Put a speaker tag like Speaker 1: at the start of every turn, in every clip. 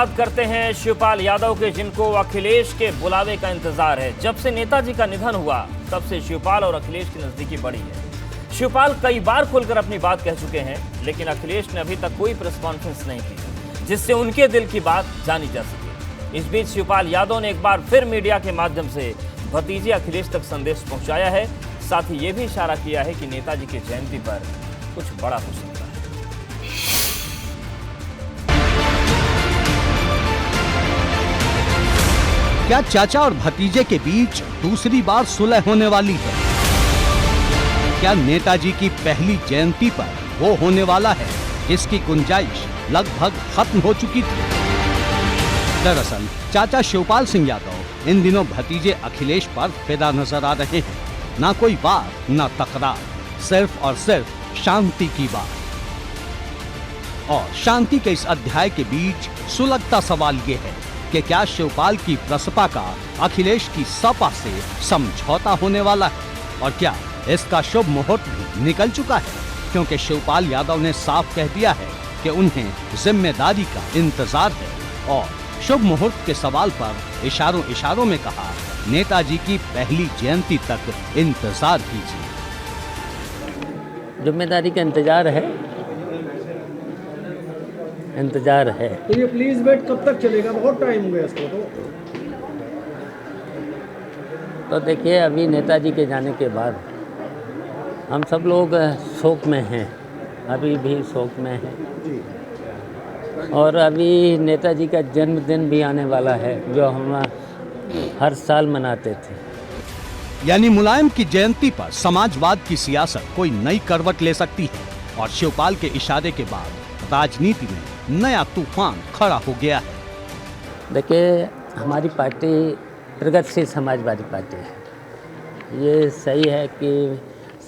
Speaker 1: बात करते हैं शिवपाल यादव के, जिनको अखिलेश के बुलावे का इंतजार है। जब से नेताजी का निधन हुआ तब से शिवपाल और अखिलेश की नजदीकी बढ़ी है। शिवपाल कई बार खुलकर अपनी बात कह चुके हैं, लेकिन अखिलेश ने अभी तक कोई प्रेस कॉन्फ्रेंस नहीं की जिससे उनके दिल की बात जानी जा सके। इस बीच शिवपाल यादव ने एक बार फिर मीडिया के माध्यम से भतीजे अखिलेश तक संदेश पहुंचाया है। साथ ही ये भी इशारा किया है कि नेताजी की जयंती पर कुछ बड़ा हो सकता है।
Speaker 2: क्या चाचा और भतीजे के बीच दूसरी बार सुलह होने वाली है? क्या नेताजी की पहली जयंती पर वो होने वाला है जिसकी गुंजाइश लगभग खत्म हो चुकी थी? दरअसल चाचा शिवपाल सिंह यादव इन दिनों भतीजे अखिलेश पर फिदा नजर आ रहे हैं। ना कोई बात ना तकरार, सिर्फ और सिर्फ शांति की बात। और शांति के इस अध्याय के बीच सुलगता सवाल ये है कि क्या शिवपाल की प्रसपा का अखिलेश की सपा से समझौता होने वाला है? और क्या इसका शुभ मुहूर्त भी निकल चुका है? क्योंकि शिवपाल यादव ने साफ कह दिया है कि उन्हें जिम्मेदारी का इंतजार है। और शुभ मुहूर्त के सवाल पर इशारों इशारों में कहा, नेताजी की पहली जयंती तक इंतजार कीजिए।
Speaker 3: जिम्मेदारी का इंतजार है।
Speaker 4: तो ये प्लीज वेट कब तक चलेगा? बहुत टाइम हो गया इसको
Speaker 3: तो देखिए, अभी नेताजी के जाने के बाद हम सब लोग शोक में हैं, अभी भी शोक में हैं। और अभी नेताजी का जन्मदिन भी आने वाला है, जो हम हर साल मनाते थे।
Speaker 2: यानी मुलायम की जयंती पर समाजवाद की सियासत कोई नई करवट ले सकती है। और शिवपाल के इशारे के बाद राजनीति में नया तूफान खड़ा हो गया है।
Speaker 3: देखिए, हमारी पार्टी प्रगतिशील समाजवादी पार्टी है। ये सही है कि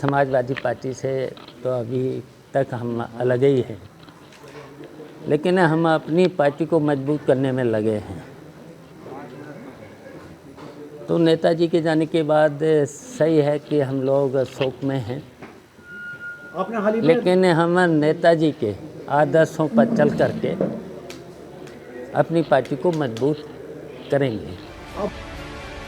Speaker 3: समाजवादी पार्टी से तो अभी तक हम अलग ही हैं, लेकिन हम अपनी पार्टी को मजबूत करने में लगे हैं। तो नेताजी के जाने के बाद सही है कि हम लोग शोक में हैं, लेकिन हम नेताजी के आदर्शों पर चल करके अपनी पार्टी को मजबूत करेंगे।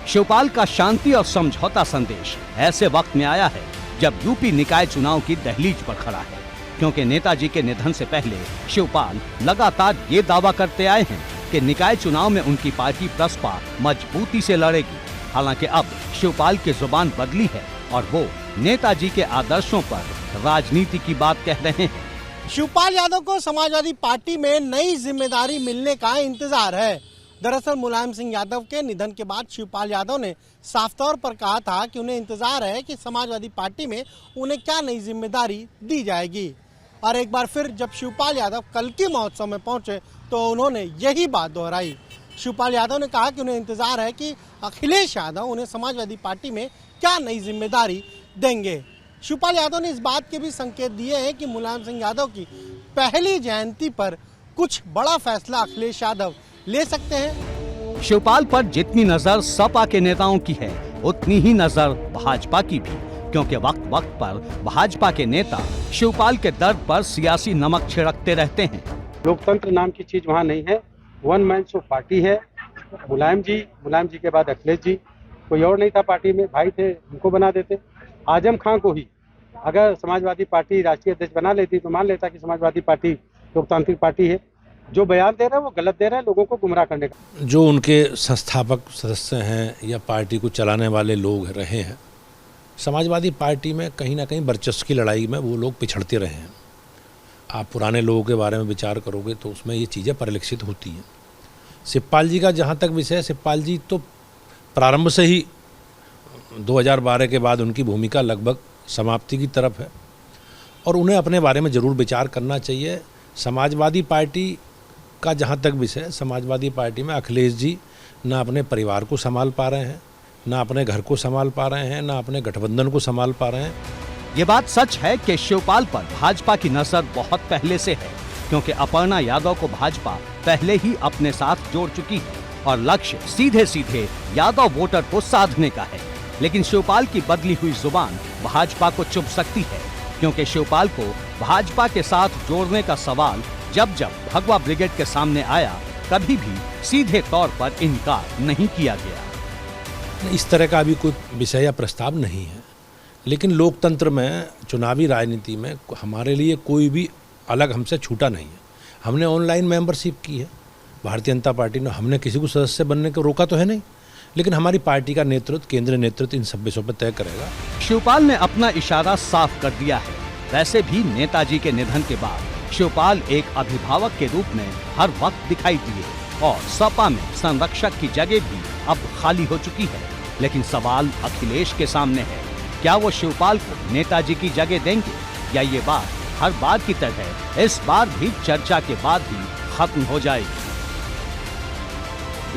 Speaker 2: शिवपाल का शांति और समझौता संदेश ऐसे वक्त में आया है जब यूपी निकाय चुनाव की दहलीज पर खड़ा है। क्योंकि नेताजी के निधन से पहले शिवपाल लगातार ये दावा करते आए हैं कि निकाय चुनाव में उनकी पार्टी प्रसपा मजबूती से लड़ेगी। हालांकि अब शिवपाल की जुबान बदली है और वो नेताजी के आदर्शों पर राजनीति की बात कह रहे हैं।
Speaker 4: शिवपाल यादव को समाजवादी पार्टी में नई जिम्मेदारी मिलने का इंतजार है। दरअसल मुलायम सिंह यादव के निधन के बाद शिवपाल यादव ने साफ तौर पर कहा था कि उन्हें इंतजार है कि समाजवादी पार्टी में उन्हें क्या नई जिम्मेदारी दी जाएगी। और एक बार फिर जब शिवपाल यादव कल्कि महोत्सव में पहुंचे तो उन्होंने यही बात दोहराई। शिवपाल यादव ने कहा कि उन्हें इंतजार है कि अखिलेश यादव उन्हें समाजवादी पार्टी में क्या नई जिम्मेदारी देंगे। शिवपाल यादव ने इस बात के भी संकेत दिए हैं कि मुलायम सिंह यादव की पहली जयंती पर कुछ बड़ा फैसला अखिलेश यादव ले सकते हैं।
Speaker 2: शिवपाल पर जितनी नजर सपा के नेताओं की है, उतनी ही नजर भाजपा की भी। क्योंकि वक्त वक्त पर भाजपा के नेता शिवपाल के दर्द पर सियासी नमक छिड़कते रहते हैं।
Speaker 5: लोकतंत्र नाम की चीज वहाँ नहीं है। वन मैन शो पार्टी है। मुलायम जी के बाद अखिलेश जी, कोई और नहीं था पार्टी में, भाई थे, उनको बना देते। आजम खां को ही अगर समाजवादी पार्टी राष्ट्रीय अध्यक्ष बना लेती तो मान लेता कि समाजवादी पार्टी लोकतांत्रिक पार्टी है। जो बयान दे रहा है वो गलत दे रहा है, लोगों को गुमराह करने का।
Speaker 6: जो उनके संस्थापक सदस्य हैं या पार्टी को चलाने वाले लोग रहे हैं, समाजवादी पार्टी में कहीं ना कहीं वर्चस्व की लड़ाई में वो लोग पिछड़ते रहे हैं। आप पुराने लोगों के बारे में विचार करोगे तो उसमें ये चीज़ें परिलक्षित होती हैं। शिवपाल जी का जहाँ तक विषय है, शिवपाल जी तो प्रारंभ से ही 2012 के बाद उनकी भूमिका लगभग समाप्ति की तरफ है और उन्हें अपने बारे में ज़रूर विचार करना चाहिए। समाजवादी पार्टी का जहाँ तक विषय है, समाजवादी पार्टी में अखिलेश जी ना अपने परिवार को संभाल पा रहे हैं, ना अपने घर को संभाल पा रहे हैं, ना अपने गठबंधन को संभाल पा रहे हैं।
Speaker 2: ये बात सच है कि शिवपाल पर भाजपा की नजर बहुत पहले से है, क्योंकि अपर्णा यादव को भाजपा पहले ही अपने साथ जोड़ चुकी है और लक्ष्य सीधे सीधे यादव वोटर को साधने का है। लेकिन शिवपाल की बदली हुई जुबान भाजपा को चुभ सकती है, क्योंकि शिवपाल को भाजपा के साथ जोड़ने का सवाल जब जब भगवा ब्रिगेड के सामने आया कभी भी सीधे तौर पर इनकार नहीं किया गया।
Speaker 6: इस तरह का अभी कोई विषय या प्रस्ताव नहीं है, लेकिन लोकतंत्र में, चुनावी राजनीति में हमारे लिए कोई भी अलग हमसे छूटा नहीं है। हमने ऑनलाइन मेंबरशिप की है भारतीय जनता पार्टी ने, हमने किसी को सदस्य बनने को रोका तो है नहीं, लेकिन हमारी पार्टी का नेतृत्व, केंद्रीय नेतृत्व इन सब विषयों पर तय करेगा।
Speaker 2: शिवपाल ने अपना इशारा साफ कर दिया है। वैसे भी नेताजी के निधन के बाद शिवपाल एक अभिभावक के रूप में हर वक्त दिखाई दिए और सपा में संरक्षक की जगह भी अब खाली हो चुकी है। लेकिन सवाल अखिलेश के सामने है, क्या वो शिवपाल को नेताजी की जगह देंगे या ये बात हर बार की तरह इस बार भी चर्चा के बाद ही खत्म हो जाएगी।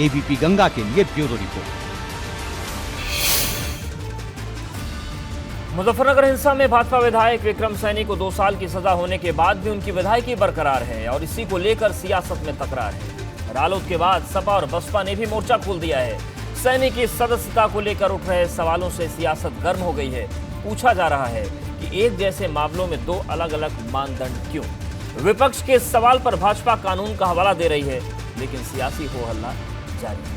Speaker 2: एबीपी गंगा के लिए ब्यूरो रिपोर्ट।
Speaker 1: मुजफ्फरनगर हिंसा में भाजपा विधायक विक्रम सैनी को 2 साल की सजा होने के बाद भी उनकी विधायकी बरकरार है और इसी को लेकर सियासत में तकरार है। रालोद के बाद सपा और बसपा ने भी मोर्चा खोल दिया है। सैनी की सदस्यता को लेकर उठ रहे सवालों से सियासत गर्म हो गई है। पूछा जा रहा है कि एक जैसे मामलों में 2 अलग अलग मानदंड क्यों? विपक्ष के सवाल पर भाजपा कानून का हवाला दे रही है, लेकिन सियासी हो हल्ला जारी है।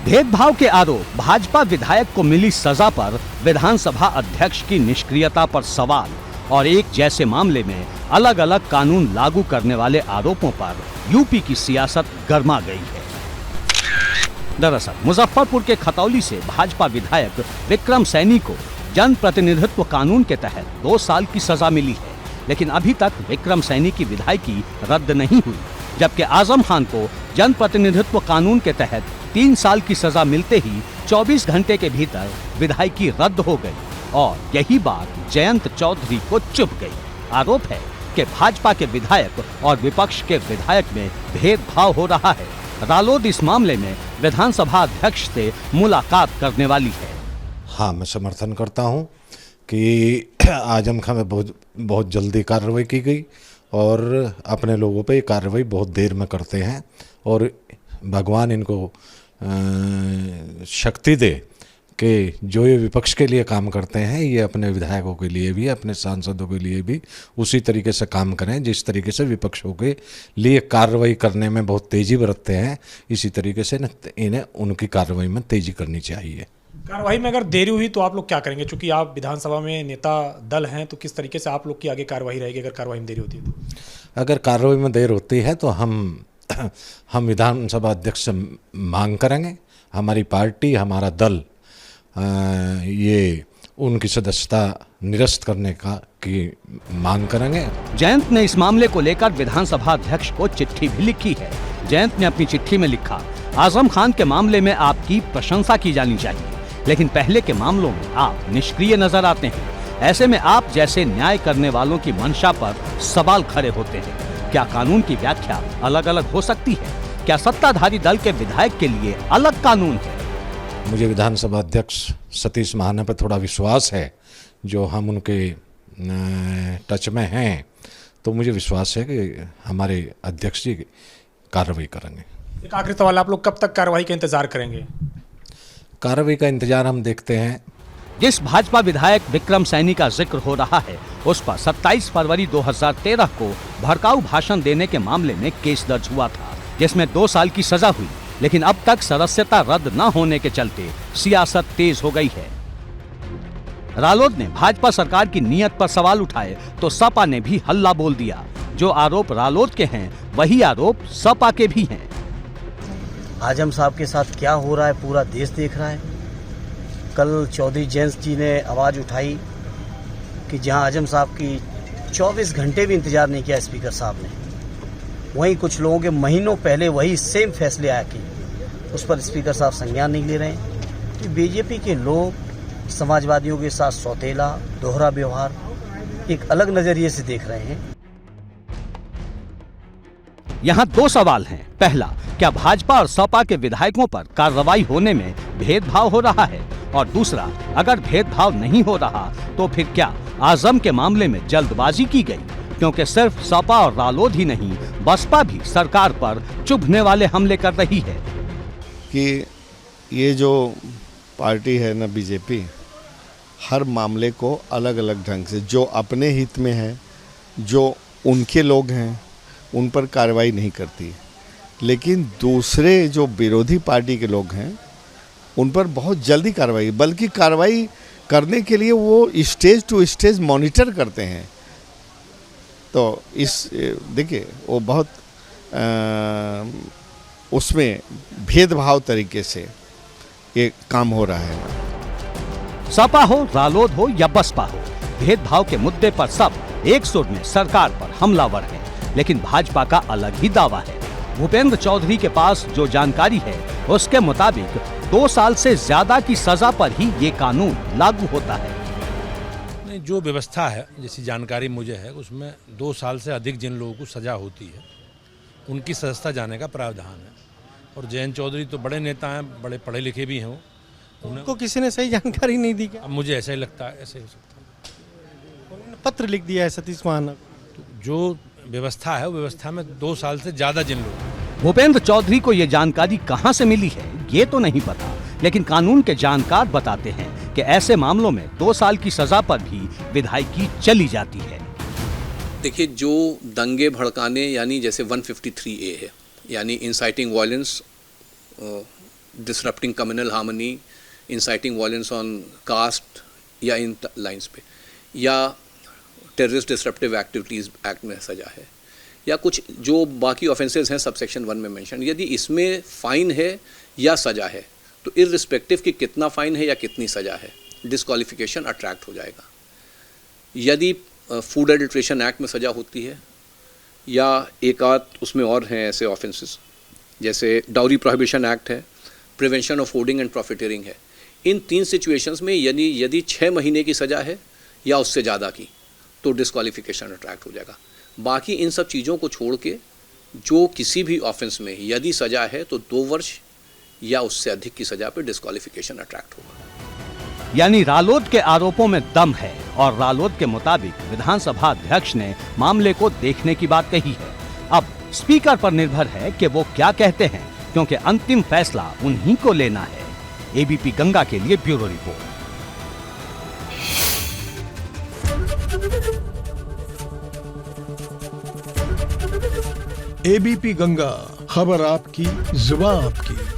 Speaker 2: भेदभाव के आरोप, भाजपा विधायक को मिली सजा पर विधानसभा अध्यक्ष की निष्क्रियता पर सवाल और एक जैसे मामले में अलग अलग कानून लागू करने वाले आरोपों पर यूपी की सियासत गर्मा गई है। दरअसल मुजफ्फरपुर के खतौली से भाजपा विधायक विक्रम सैनी को जनप्रतिनिधित्व कानून के तहत 2 साल की सजा मिली है, लेकिन अभी तक विक्रम सैनी की विधायकी रद्द नहीं हुई, जबकि आजम खान को जनप्रतिनिधित्व कानून के तहत 3 साल की सजा मिलते ही 24 घंटे के भीतर विधायकी रद्द हो गई और यही बात जयंत चौधरी को चुभ गई। आरोप है कि भाजपा के विधायक और विपक्ष के विधायक में भेदभाव हो रहा है। रालोद इस मामले में विधानसभा अध्यक्ष से मुलाकात करने वाली है।
Speaker 7: हाँ, मैं समर्थन करता हूँ कि आजम खान में बहुत जल्दी कार्रवाई की गई और अपने लोगों पे ये कार्रवाई बहुत देर में करते हैं और भगवान इनको शक्ति दे कि जो ये विपक्ष के लिए काम करते हैं ये अपने विधायकों के लिए भी, अपने सांसदों के लिए भी उसी तरीके से काम करें जिस तरीके से विपक्षों के लिए कार्रवाई करने में बहुत तेज़ी बरतते हैं। इसी तरीके से इन्हें उनकी कार्रवाई में तेज़ी करनी चाहिए।
Speaker 8: कार्रवाई में अगर देरी हुई तो आप लोग क्या करेंगे? चूंकि आप विधानसभा में नेता दल हैं, तो किस तरीके से आप लोग की आगे कार्रवाई रहेगी अगर कार्रवाई में देरी होती है तो? अगर कार्रवाई में देर होती है तो हम विधानसभा अध्यक्ष से मांग करेंगे, हमारी पार्टी, हमारा दल ये उनकी सदस्यता निरस्त करने की मांग करेंगे।
Speaker 2: जयंत ने इस मामले को लेकर विधानसभा अध्यक्ष को चिट्ठी भी लिखी है। जयंत ने अपनी चिट्ठी में लिखा, आजम खान के मामले में आपकी प्रशंसा की जानी चाहिए, लेकिन पहले के मामलों में आप निष्क्रिय नजर आते हैं। ऐसे में आप जैसे न्याय करने वालों की मंशा पर सवाल खड़े होते हैं। क्या कानून की व्याख्या अलग अलग हो सकती है? क्या सत्ताधारी दल के विधायक के लिए अलग कानून है?
Speaker 7: मुझे विधानसभा अध्यक्ष सतीश महाना पर थोड़ा विश्वास है, जो हम उनके टच में हैं, तो मुझे विश्वास है कि हमारे अध्यक्ष जी कार्रवाई करेंगे।
Speaker 8: एक आखिरी सवाल, आप लोग कब तक कार्रवाई का इंतजार करेंगे?
Speaker 7: कार्रवाई का इंतजार हम देखते हैं।
Speaker 2: जिस भाजपा विधायक विक्रम सैनी का जिक्र हो रहा है, उस पर 27 फरवरी 2013 को भड़काऊ भाषण देने के मामले में केस दर्ज हुआ था, जिसमें 2 साल की सजा हुई, लेकिन अब तक सदस्यता रद्द न होने के चलते सियासत तेज हो गई है। रालोद ने भाजपा सरकार की नीयत पर सवाल उठाए तो सपा ने भी हल्ला बोल दिया। जो आरोप रालोद के हैं वही आरोप सपा के भी हैं।
Speaker 9: आजम साहब के साथ क्या हो रहा है पूरा देश देख रहा है। कल चौधरी जयंत जी ने आवाज उठाई कि जहां आजम साहब की 24 घंटे भी इंतजार नहीं किया स्पीकर साहब ने, वहीं कुछ लोगों के महीनों पहले वही सेम फैसले आया कि उस पर स्पीकर साहब संज्ञान नहीं ले रहे हैं। कि बीजेपी के लोग समाजवादियों के साथ सौतेला, दोहरा व्यवहार एक अलग नजरिए से देख रहे हैं।
Speaker 2: यहाँ 2 सवाल हैं। पहला, क्या भाजपा और सपा के विधायकों पर कार्रवाई होने में भेदभाव हो रहा है? और दूसरा, अगर भेदभाव नहीं हो रहा तो फिर क्या आजम के मामले में जल्दबाजी की गई? क्योंकि सिर्फ सपा और रालोद ही नहीं, बसपा भी सरकार पर चुभने वाले हमले कर रही है।
Speaker 10: कि ये जो पार्टी है ना बीजेपी, हर मामले को अलग अलग ढंग से, जो अपने हित में है, जो उनके लोग हैं, उन पर कार्रवाई नहीं करती, लेकिन दूसरे जो विरोधी पार्टी के लोग हैं उन पर बहुत जल्दी कार्रवाई, बल्कि कार्रवाई करने के लिए वो स्टेज टू स्टेज मॉनिटर करते हैं। तो इस देखिए वो बहुत उसमें भेदभाव तरीके से ये काम हो रहा है।
Speaker 2: सपा हो, रालोद हो या बसपा हो, भेदभाव के मुद्दे पर सब एक सुर में सरकार पर हमलावर हैं। लेकिन भाजपा का अलग ही दावा है। भूपेंद्र चौधरी के पास जो जानकारी है उसके मुताबिक 2 साल से ज्यादा की सजा पर ही ये कानून लागू होता है।
Speaker 6: नहीं, जो व्यवस्था है, जैसी जानकारी मुझे है, उसमें 2 साल से अधिक जिन लोगों को सजा होती है उनकी सजा जाने का प्रावधान है। और जयंत चौधरी तो बड़े नेता हैं, बड़े पढ़े लिखे भी हैं,
Speaker 4: उनको किसी ने सही जानकारी नहीं दी क्या?
Speaker 6: अब मुझे ऐसा ही लगता है, ऐसे हो सकता है।
Speaker 4: उन्होंने पत्र लिख दिया है सतीश महाना को।
Speaker 6: तो जो व्यवस्था है, वो व्यवस्था में 2 साल से ज्यादा जिन लोग।
Speaker 2: भूपेंद्र चौधरी को ये जानकारी कहां से मिली है ये तो नहीं पता, लेकिन कानून के जानकार बताते हैं कि ऐसे मामलों में 2 साल की सजा पर भी विधायकी चली जाती है।
Speaker 11: देखिए, जो दंगे भड़काने यानी जैसे 153A है, यानी inciting violence, disrupting communal harmony, inciting violence on caste या इन लाइंस पे, या टेररिस्ट डिसरप्टिव एक्टिविटीज़ एक्ट में सजा है, या कुछ जो बाकी ऑफेंसेस हैं सबसेक्शन 1 में मेंशन, यदि इसमें फ़ाइन है या सज़ा है तो इररिस्पेक्टिव कि कितना फ़ाइन है या कितनी सज़ा है, डिस्क्वालिफिकेशन अट्रैक्ट हो जाएगा। यदि फूड एडल्ट्रेशन एक्ट में सज़ा होती है, या एक आध उसमें और हैं ऐसे ऑफेंसेस, जैसे डाउरी प्रोहिबिशन एक्ट है, प्रिवेंशन ऑफ होर्डिंग एंड प्रॉफिटेरिंग है, इन 3 सिचुएशंस में यदि 6 महीने की सज़ा है या उससे ज़्यादा की तो डिस्क्वालिफिकेशन अट्रैक्ट हो जाएगा। बाकी इन सब चीज़ों को छोड़ के जो किसी भी ऑफेंस में यदि सज़ा है तो 2 वर्ष या उससे अधिक की सज़ा पे डिस्क्वालिफिकेशन अट्रैक्ट होगा।
Speaker 2: यानी रालोद के आरोपों में दम है और रालोद के मुताबिक विधानसभा अध्यक्ष ने मामले को देखने की बात कही है। अब स्पीकर पर निर्भर है कि वो क्या कहते हैं, क्योंकि अंतिम फैसला उन्हीं को लेना है। एबीपी गंगा के लिए ब्यूरो रिपोर्ट।
Speaker 12: एबीपी गंगा, खबर आपकी, जुबान आपकी।